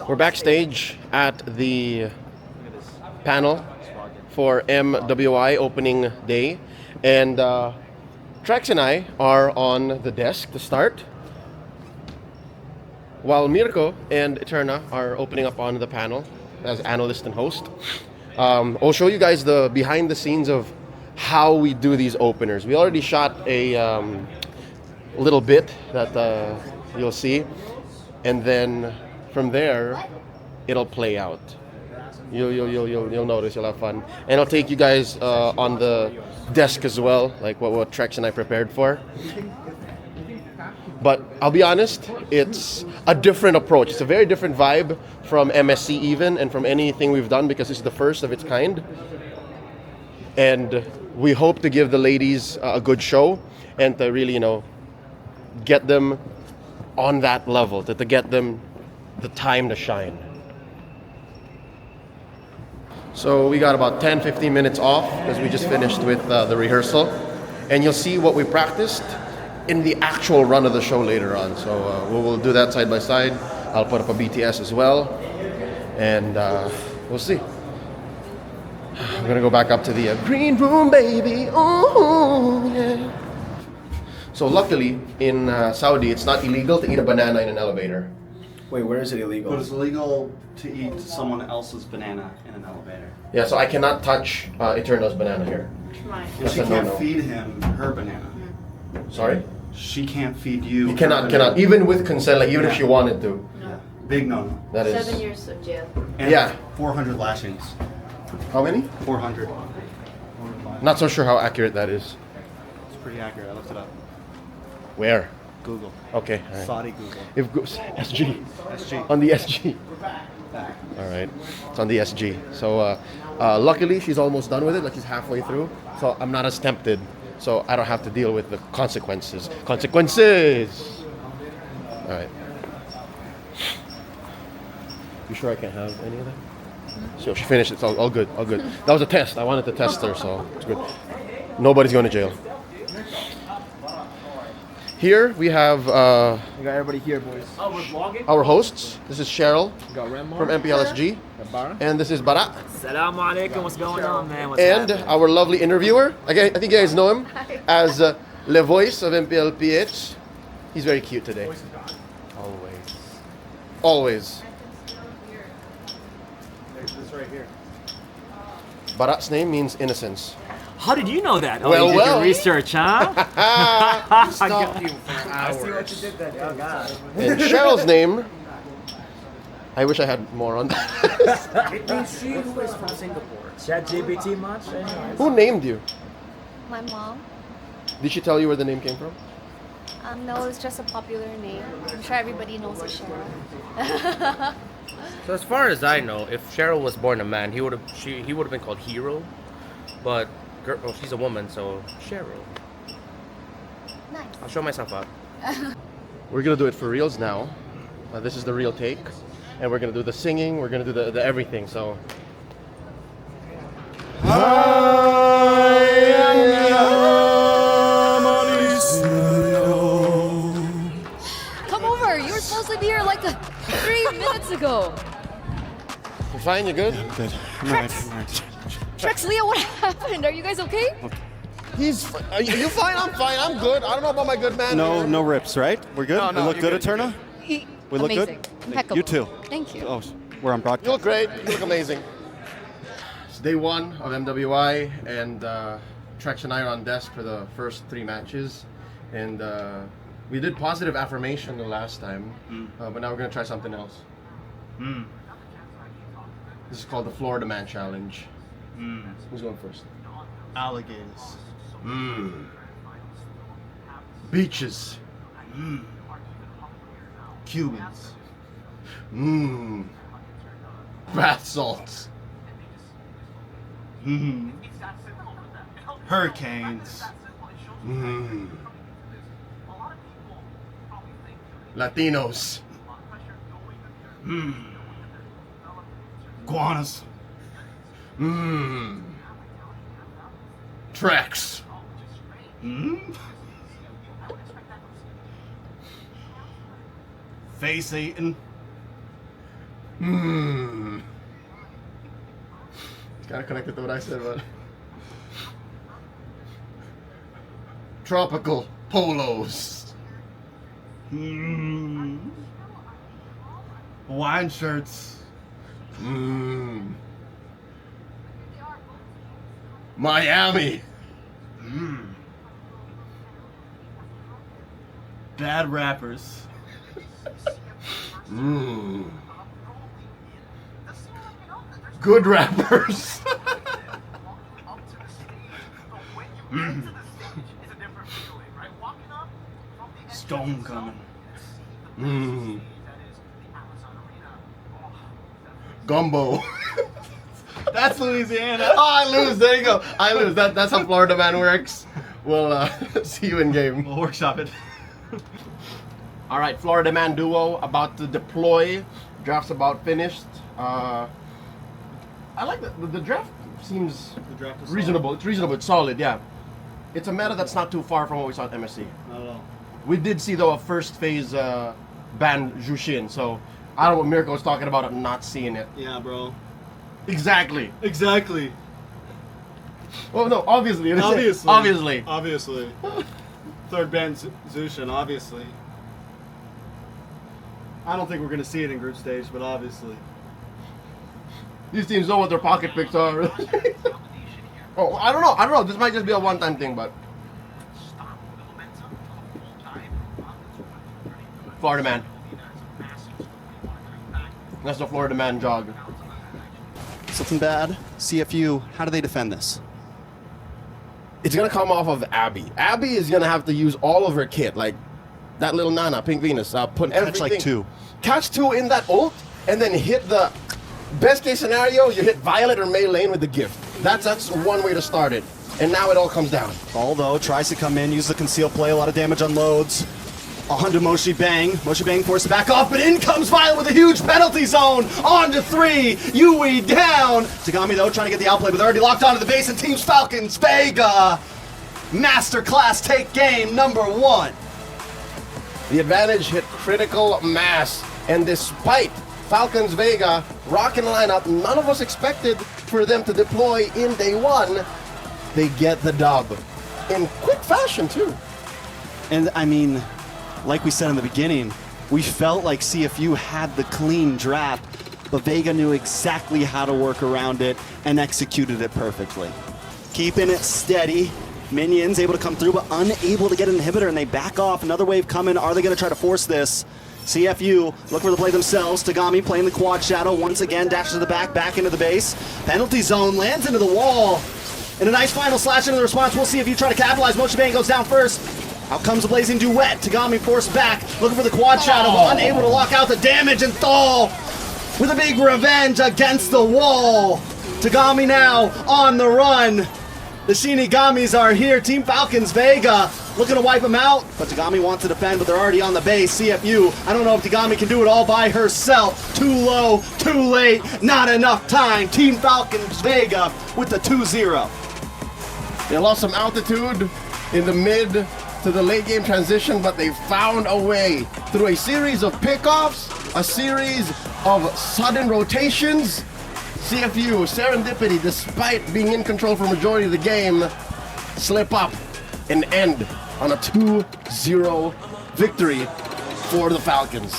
We're backstage at the panel for MWI opening day, and Trex and I are on the desk to start, while Mirko and Eterna are opening up on the panel as analyst and host. I'll show you guys the behind the scenes of how we do these openers. We already shot a little bit that you'll see, and then from there it'll play out. You'll notice, you'll have fun, and I'll take you guys on the desk as well, like what Trex and I prepared for. But I'll be honest, it's a different approach. It's a very different vibe from MSC even, and from anything we've done, because this is the first of its kind. And we hope to give the ladies a good show, and to really, get them on that level, to get them the time to shine. So we got about 10-15 minutes off because we just finished with the rehearsal, and you'll see what we practiced in the actual run of the show later on. So we'll do that side by side. I'll put up a BTS as well, and we'll see. I'm gonna go back up to the green room, baby. Oh yeah. So luckily in Saudi, it's not illegal to eat a banana in an elevator. Wait, where is it illegal? But it's illegal to eat someone else's banana in an elevator. Yeah, so I cannot touch Eterna's banana here. Right. And she can't feed him her banana. Sorry? She can't feed you. You cannot. Even with consent, like even if she wanted to. Yeah. Big no-no. That is. 7 years of jail. And Yeah. 400 lashings. How many? 400. Not so sure how accurate that is. It's pretty accurate. I looked it up. Where? Google. Okay. All right. Saudi Google. If SG. SG. On the SG. All right. It's on the SG. So luckily she's almost done with it. Like she's halfway through. So I'm not as tempted. So I don't have to deal with the consequences. Consequences! All right. You sure I can't have any of that? So she finished. It's all good. All good. That was a test. I wanted to test her, so it's good. Nobody's going to jail. Here we have We got everybody here, boys. Oh, we're vlogging? our hosts. This is Cheryl We got Remo. from MPLSG, Got Bara. and this is Bara, Assalamu alaikum, what's going on, man? What's and happening? our lovely interviewer. I think you guys know him as Le Voice of MPLPH. He's very cute today. Always. Always. This right here. Barat's name means innocence. How did you know that? Oh, Well, you did well. your research, huh? Stalked you for hours. I see what you did there. Oh, God. And Cheryl's name, I wish I had more on that. Is she who is from Singapore? ChatGPT much? Anyways. Who named you? My mom. Did she tell you where the name came from? No, it's just a popular name. I'm sure everybody knows it's Cheryl. So as far as I know, if Cheryl was born a man, he would have been called Hero, but she's a woman, so Cheryl. Nice. I'll show myself out. We're gonna do it for reals now. This is the real take, and we're gonna do the singing. We're gonna do the everything. So. Come over. You were supposed to be here like 3 minutes ago. You fine? You good? Good. Trex, Leah, what happened? Are you guys okay? Are you fine? I'm fine. I'm good. I don't know about my good man. here. No rips, right? We're good? No, we look you're good, good, Eterna? We look Amazing. good? Impeccable. You too. Thank you. Oh, we're on broadcast. You look great. You look amazing. It's day one of MWI, and Trex and I are on desk for the first 3 matches, and we did positive affirmation the last time, but now we're gonna try something else. This is called the Florida Man Challenge. Who's going first? Alligators. Beaches. Cubans. Bath salts. Hurricanes. Latinos. Iguanas. Trex. Face eating. It's kind of connected to what I said, but tropical polos. Hawaiian shirts. Miami. Bad rappers. Good rappers. Stone coming. Gumbo. That's Louisiana. Oh, I lose. There you go. I lose. That's how Florida man works. We'll see you in game. We'll workshop it. All right, Florida man duo about to deploy. Draft's about finished. I like the draft seems The draft is reasonable. It's reasonable. It's solid. Yeah, it's a meta that's not too far from what we saw at MSC. Not at all. We did see though a first phase ban Jushin, so I don't know what Mirko was talking about. I'm not seeing it. Yeah, bro. Exactly. Exactly. Well, no, obviously. Obviously. Obviously. Obviously. Third ban Zushin, obviously. I don't think we're going to see it in group stage, but obviously. These teams know what their pocket picks are. Oh, I don't know. This might just be a one-time thing, but Florida man. That's the Florida man jog. Something bad. CFU, how do they defend this? It's gonna come off of Abby. Abby is gonna have to use all of her kit, like that little Nana, Pink Venus, put Catch everything. like 2. Catch 2 in that ult, and then hit the best case scenario. You hit Violet or Mei Lane with the gift. That's one way to start it. And now it all comes down. Although tries to come in, use the conceal play, a lot of damage on loads. Onto Moshi Bang. Moshi Bang forced to back off, but in comes Violet with a huge penalty zone. On to 3. Yui down. Tagami, though, trying to get the outplay, but they're already locked onto the base, and Team's Falcons Vega. Masterclass take game number 1. The advantage hit critical mass, and despite Falcons Vega rocking lineup, none of us expected for them to deploy in day 1. They get the dub in quick fashion too. And I mean, like we said in the beginning, we felt like CFU had the clean draft, but Vega knew exactly how to work around it and executed it perfectly. Keeping it steady. Minions able to come through, but unable to get an inhibitor, and they back off. Another wave coming. Are they going to try to force this? CFU look for the play themselves. Tagami playing the quad shadow once again, dashes to the back into the base. Penalty zone, lands into the wall. And a nice final slash into the response. We'll see if you try to capitalize. Mochi Bang goes down first. Out comes a blazing duet. Tagami forced back, looking for the quad shadow, unable to lock out the damage, and Thal with a big revenge against the wall. Tagami now on the run. The Shinigamis are here. Team Falcons Vega looking to wipe them out, but Tagami wants to defend, but they're already on the base. CFU, I don't know if Tagami can do it all by herself. Too low, too late, not enough time. Team Falcons Vega with the 2-0. They lost some altitude in the mid to the late game transition, but they found a way through a series of pickoffs, a series of sudden rotations. CFU, serendipity, despite being in control for majority of the game, slip up and end on a 2-0 victory for the Falcons.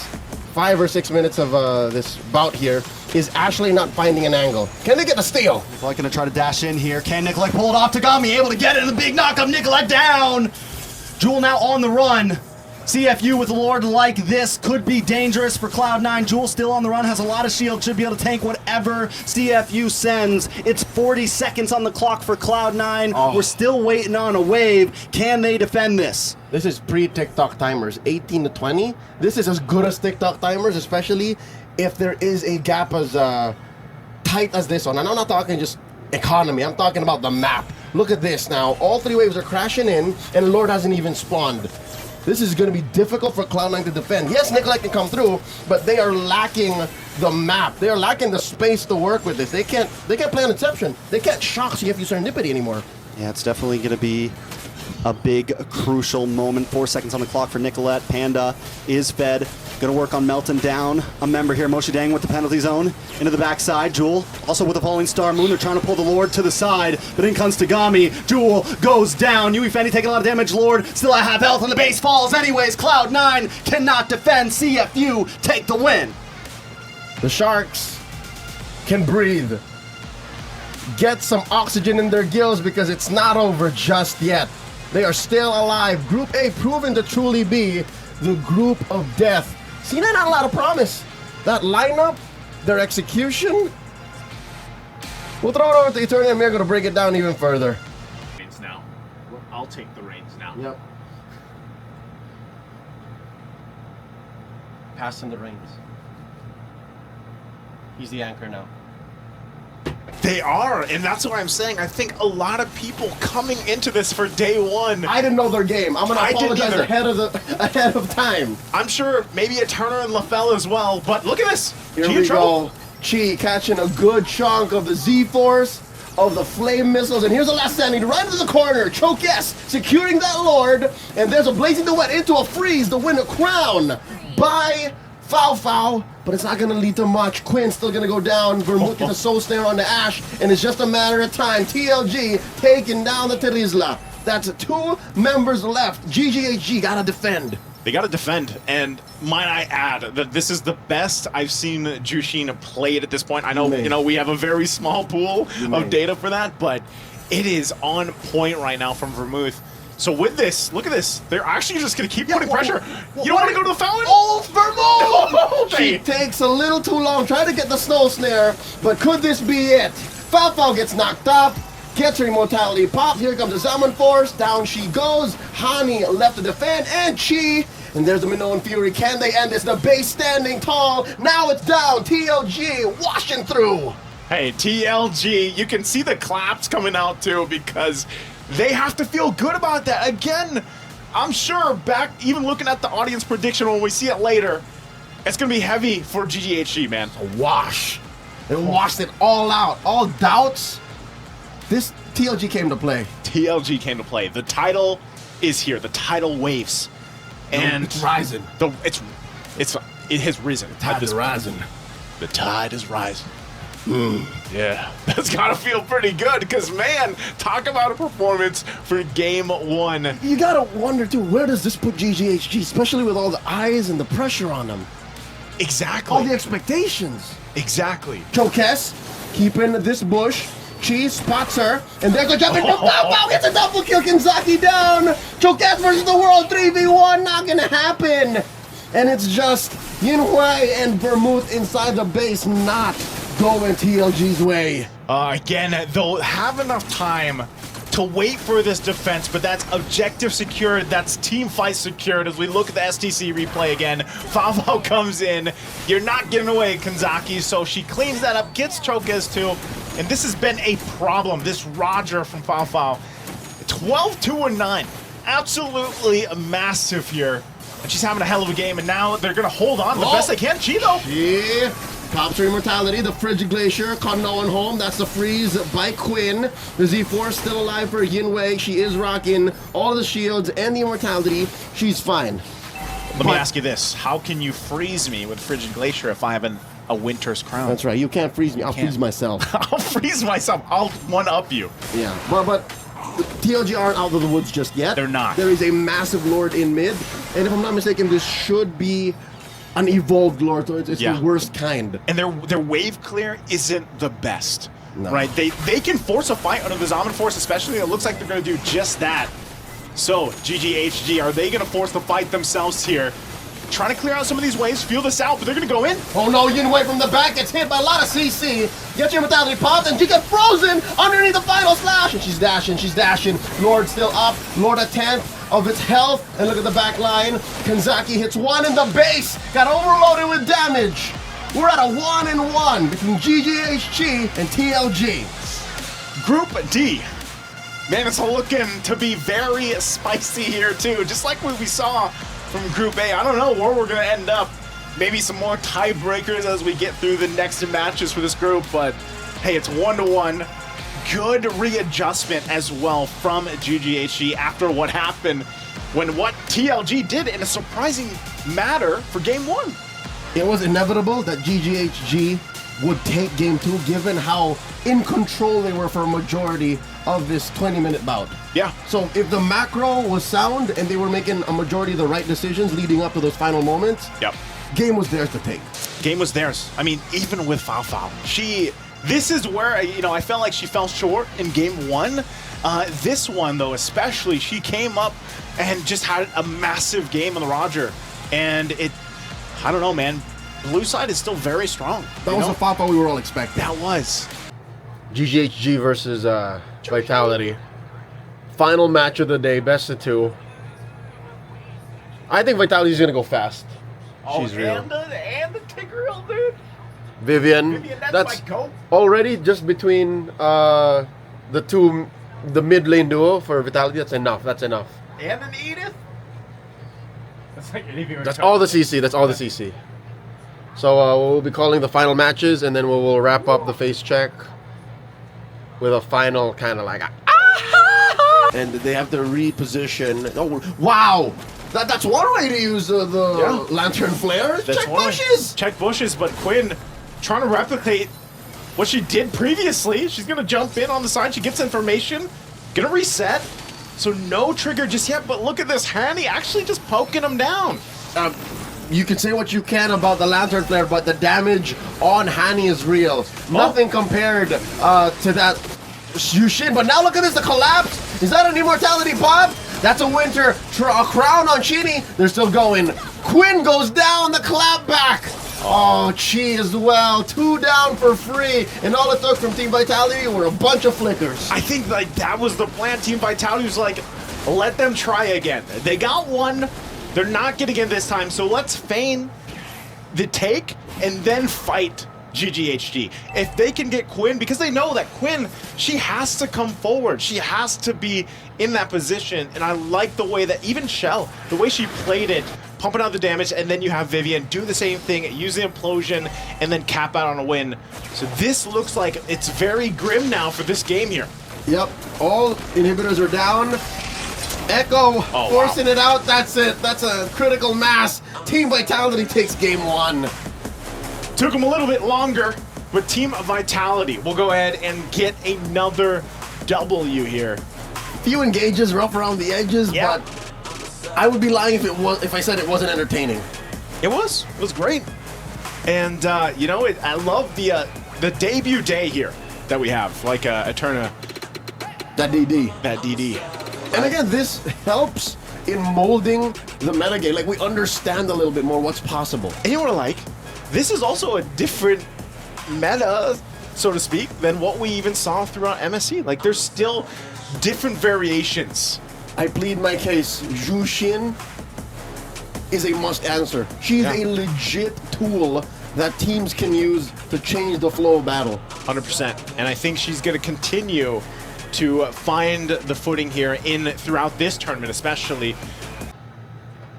5 or 6 minutes of this bout here. Is Ashley not finding an angle? Can they get the steal? Nicolette gonna try to dash in here. Can Nicolette pull it off? Tagami able to get it in the big knockup. Nicolette down. Jewel now on the run. CFU with a Lord like this could be dangerous for Cloud9. Jewel still on the run, has a lot of shield, should be able to tank whatever CFU sends. It's 40 seconds on the clock for Cloud9. Oh. We're still waiting on a wave. Can they defend this? This is pre-TikTok timers, 18 to 20. This is as good as TikTok timers, especially if there is a gap as tight as this one. And I'm not talking just economy, I'm talking about the map. Look at this now. All 3 waves are crashing in, and Lord hasn't even spawned. This is going to be difficult for Cloud9 to defend. Yes, Nicolette can come through, but they are lacking the map. They are lacking the space to work with this. They can't play on Inception. They can't shock CFU Serendipity anymore. Yeah, it's definitely going to be a big, crucial moment. 4 seconds on the clock for Nicolette. Panda is fed. Going to work on Melton down. A member here, Moshe Dang with the penalty zone. Into the backside. Jewel also with the falling star moon. They're trying to pull the Lord to the side, but in comes Tagami. Jewel goes down. Yui Fendi taking a lot of damage. Lord still at half health, and the base falls anyways. Cloud9 cannot defend. CFU take the win. The Sharks can breathe. Get some oxygen in their gills because it's not over just yet. They are still alive. Group A proven to truly be the group of death. See, not a lot of promise. That lineup, their execution. We'll throw it over to Eternia and we're going to break it down even further. Now. I'll take the reins now. Yep. Passing the reins. He's the anchor now. They are, and that's what I'm saying. I think a lot of people coming into this for day one. I didn't know their game. I'm gonna apologize either. ahead of time. I'm sure maybe a Turner and LaFell as well, but look at this. Here we go. Chi catching a good chunk of the Z-Force, of the flame missiles, and here's the last standing right into the corner. Choke S securing that Lord, and there's a blazing duet into a freeze to win a crown by Foul, but it's not going to lead to much. Quinn's still going to go down. Vermouth gets a soul snare on the Ash, and it's just a matter of time. TLG taking down the Terizla. That's 2 members left. GGHG got to defend. They got to defend, and might I add that this is the best I've seen Jushin played at this point. I know, you know, we have a very small pool of data for that, but it is on point right now from Vermouth. So with this, look at this. They're actually just going to keep putting pressure. You don't want to go to the fountain? Oh, Vermouth! She takes a little too long trying to get the snow snare, but could this be it? Foul gets knocked up, gets her immortality popped. Here comes the Salmon Force. Down she goes. Hani left to defend, and Chi. And there's the Minoan Fury. Can they end this? The base standing tall. Now it's down. TLG washing through. Hey, TLG, you can see the claps coming out too because they have to feel good about that. Again, I'm sure back, even looking at the audience prediction when we see it later, it's going to be heavy for GGHG, man. A wash. They washed it all out. All doubts. This TLG came to play. TLG came to play. The title is here. The title waves. And it's rising. It has risen. The tide is rising. The tide is rising. Yeah, that's gotta feel pretty good because, man, talk about a performance for game one. You gotta wonder too, where does this put GGHG, especially with all the eyes and the pressure on them? Exactly. All the expectations. Exactly. Chokes keeping this bush. Chi spots her, and there's a jumping. Wow, gets a double kill. Kinzaki down. Chokes versus the world 3v1, not gonna happen. And it's just Yinhui and Vermouth inside the base, not going TLG's way. Again, they'll have enough time to wait for this defense, but that's objective secured, that's team fight secured. As we look at the STC replay again, Favo comes in. You're not getting away, Kanzaki, so she cleans that up, gets Chokes too, and this has been a problem. This Roger from Favo, 12-2-9, absolutely massive here. And she's having a hell of a game, and now they're gonna hold on the best they can. Cheeto! Yeah. Pops her immortality, the Frigid Glacier, caught no one home. That's the freeze by Quinn. The Z-Force still alive for Yinwei. She is rocking all of the shields and the immortality. She's fine. Let me ask you this. How can you freeze me with Frigid Glacier if I have a Winter's Crown? That's right. You can't freeze me. I'll freeze myself. I'll freeze myself. I'll one-up you. Yeah. But TLG aren't out of the woods just yet. They're not. There is a massive Lord in mid. And if I'm not mistaken, this should be an evolved Lord, so it's the worst kind. And their wave clear isn't the best, no. Right? They can force a fight under the Zaman Force, especially. It looks like they're going to do just that. So, GGHG, are they going to force the fight themselves here? Trying to clear out some of these waves, feel this out, but they're going to go in. Oh no, Yinwei from the back gets hit by a lot of CC. Gets your immortality popped, and she gets frozen underneath the final slash. And she's dashing. Lord still up. Lord a 10th of its health. And look at the back line. Kanzaki hits one in the base. Got overloaded with damage. We're at a 1-1 between GGHG and TLG. Group D. Man, it's looking to be very spicy here too. Just like what we saw from Group A. I don't know where we're going to end up. Maybe some more tiebreakers as we get through the next matches for this group. But hey, it's 1-1. good readjustment as well from GGHG after what happened when what TLG did in a surprising matter for game 1. It was inevitable that GGHG would take game 2 given how in control they were for a majority of this 20-minute bout. Yeah. So if the macro was sound and they were making a majority of the right decisions leading up to those final moments, Yep. game was theirs to take. Game was theirs. I mean, even with Fao, this is where, I felt like she fell short in game 1. This one, though, especially, she came up and just had a massive game on the Roger. And I don't know, man. Blue side is still very strong. That was the Fafa we were all expecting. That was. GGHG versus Vitality. Final match of the day, best of 2. I think Vitality's gonna go fast. She's real. And the Tigreal, dude. Vivian, that's my goat. already just between the mid lane duo for Vitality. That's enough. That's enough. And an Edith. That's like anything. That's all the CC. That's all the CC. So we'll be calling the final matches, and then we'll wrap up the face check with a final kind of like and they have to reposition. Oh wow, that's one way to use the lantern flare. Check bushes. Check bushes, but Quinn trying to replicate what she did previously. She's gonna jump in on the side. She gets information, gonna reset. So no trigger just yet. But look at this, Hanny actually just poking him down. You can say what you can about the lantern flare, but the damage on Hani is real. Nothing compared to that Yushin. But now look at this, the collapse. Is that an immortality pop? That's a winter a crown on Chini. They're still going. Quinn goes down, the clap back. Oh, Chi as well. 2 down for free. And all it took from Team Vitality were a bunch of flickers. I think like that was the plan. Team Vitality was like, let them try again. They got one. They're not getting it this time, so let's feign the take and then fight GGHG. If they can get Quinn, because they know that Quinn, she has to come forward. She has to be in that position, and I like the way that even Shell, the way she played it, pumping out the damage, and then you have Vivian do the same thing, use the implosion, and then cap out on a win. So this looks like it's very grim now for this game here. Yep, all inhibitors are down. Echo forcing it out. That's it. That's a critical mass. Team Vitality takes game 1. Took them a little bit longer, but Team Vitality will go ahead and get another W here. Few engages, rough around the edges, but I would be lying if I said it wasn't entertaining. It was great, and I love the debut day here that we have, like Eterna. That DD. That DD. And again, this helps in molding the metagame. Like, we understand a little bit more what's possible. And you know what I like? This is also a different meta, so to speak, than what we even saw throughout MSC. Like, there's still different variations. I plead my case. Zhu Xin is a must answer. She's a legit tool that teams can use to change the flow of battle. 100%. And I think she's going to continue to find the footing here throughout this tournament, especially.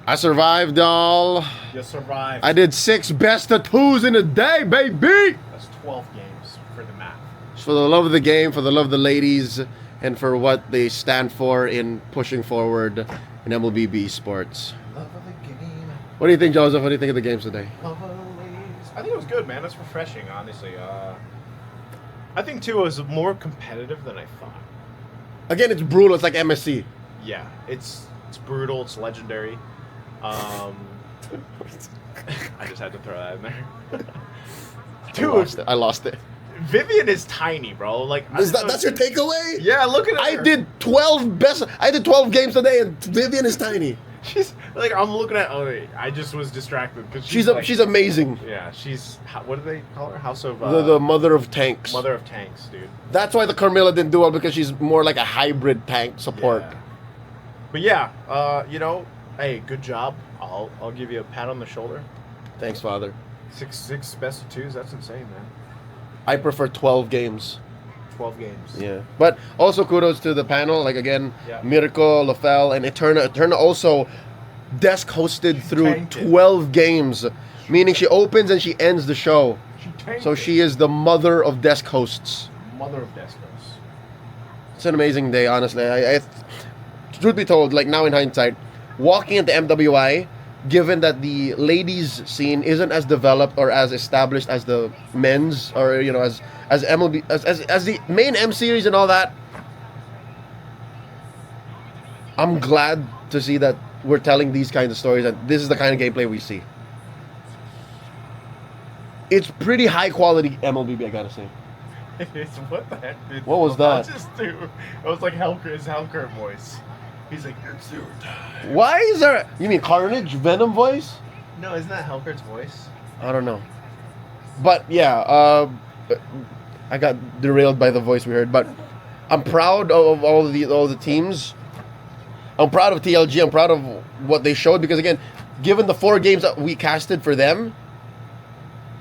I survived, doll. You survived. I did 6 best of 2s in a day, baby. That's 12 games for the map. For the love of the game, for the love of the ladies, and for what they stand for in pushing forward in MLB Esports. Love of the game. What do you think, Joseph? What do you think of the games today? Love of the ladies. I think it was good, man. It's refreshing, honestly. I think, too, it was more competitive than I thought. Again, it's brutal. It's like MSC. Yeah, it's brutal. It's legendary. I just had to throw that in there. Dude, I lost it. Vivian is tiny, bro. Like, That's your takeaway? Yeah, look at her. I did 12 games today, and Vivian is tiny. She's like, I'm looking at. Oh, wait, I just was distracted because She's amazing. Yeah, she's. What do they call her? House of the mother of tanks. Mother of tanks, dude. That's why the Carmilla didn't do well, because she's more like a hybrid tank support. Yeah. But yeah, hey, good job. I'll give you a pat on the shoulder. Thanks, Father. 6 best of 2s. That's insane, man. I prefer 12 games. 12 games. Yeah. But also kudos to the panel. Like, again, Yeah. Miracle, Lafel, and Eterna. Eterna also desk hosted through 12 games, meaning she opens and she ends the show. So she is the mother of desk hosts. Mother of Descos. It's an amazing day, honestly. Truth be told, like now in hindsight, walking into MWI, given that the ladies scene isn't as developed or as established as the men's, or you know, as MLB, as the main M series and all that, I'm glad to see that we're telling these kinds of stories, and this is the kind of gameplay we see. It's pretty high quality MLB, I gotta say. What the heck, dude? What was that? Just do. It was like his Helker voice. He's like, it's your time. Why is there? You mean Carnage Venom voice? No, isn't that Helker's voice? I don't know. But yeah, I got derailed by the voice we heard. But I'm proud of all the teams. I'm proud of TLG. I'm proud of what they showed because again, given the 4 games that we casted for them,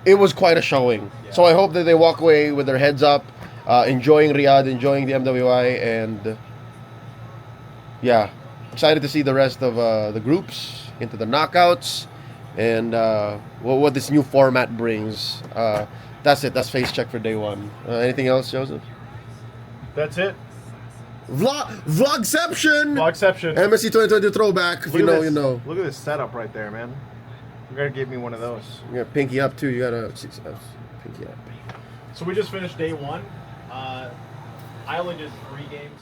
it was quite a showing. Yeah. So I hope that they walk away with their heads up, enjoying Riyadh, enjoying the MWI, and yeah, excited to see the rest of the groups into the knockouts and what this new format brings. That's it. That's face check for day 1. Anything else, Joseph? That's it. Vlogception! MSC 2022 throwback. If you know, you know. Look at this setup right there, man. You gotta give me one of those. You got pinky up too. You gotta pinky up. So we just finished day 1. I only did 3 games.